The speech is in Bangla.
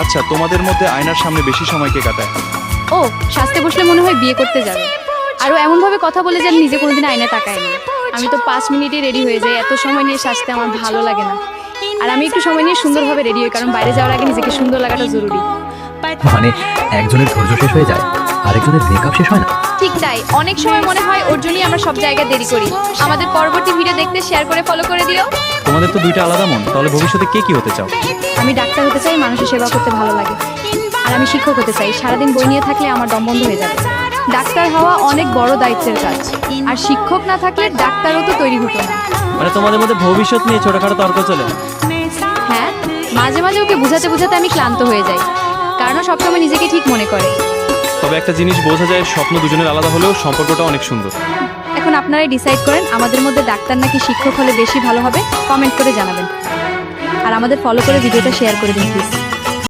আচ্ছা, তোমাদের মধ্যে আয়নার সামনে বেশি সময় কে কাটায়? ও, সাজতে বসলে মনে হয় বিয়ে করতে যাবে। আরও এমনভাবে কথা বলে যে আমি নিজে কোনোদিন আয়নায় তাকাই না। আমি তো 5 মিনিটে রেডি হয়ে যাই, এত সময় নিয়ে সাজতে আমার ভালো লাগে না। আর আমি একটু সময় নিয়ে সুন্দরভাবে রেডি হই, কারণ বাইরে যাওয়ার আগে নিজেকে সুন্দর লাগাটা জরুরি। মানে একজনের ধৈর্য শেষ হয়ে যায়, আরেকজনের মেকআপ শেষ হয় না। ঠিক তাই, অনেক সময় মনে হয় ওর জন্যই আমরা সব জায়গায় দেরি করি। আমাদের পরবর্তী ভিডিও দেখতে শেয়ার করে ফলো করে দিও। তোমাদের তো দুইটা আলাদা মন, তাহলে ভবিষ্যতে কে কি হতে চাও? আমি ডাক্তার হতে চাই, মানুষের সেবা করতে ভালো লাগে। আর আমি শিক্ষক হতে চাই, সারাদিন বই নিয়ে থাকলে আমার দম বন্ধ হয়ে যাবে। ডাক্তার হওয়া অনেক বড় দায়িত্বের কাজ, আর শিক্ষক না থাকলে ডাক্তারও তো তৈরি হতো না। মানে তোমাদের মধ্যে ভবিষ্যৎ নিয়ে ছোটখাটো তর্ক চলে? হ্যাঁ, মাঝে মাঝে ওকে বুঝাতে বুঝাতে আমি ক্লান্ত হয়ে যাই, কারণ ও সবসময় নিজেকে ঠিক মনে করে। তবে একটা জিনিস বোঝা যায়, স্বপ্ন দুজনের আলাদা হলেও সম্পর্কটা অনেক সুন্দর। এখন আপনারাই ডিসাইড করেন, আমাদের মধ্যে ডাক্তার নাকি শিক্ষক হলে বেশি ভালো হবে। কমেন্ট করে জানাবেন, আর আমাদের ফলো করে ভিডিওটা শেয়ার করে দিন প্লিজ।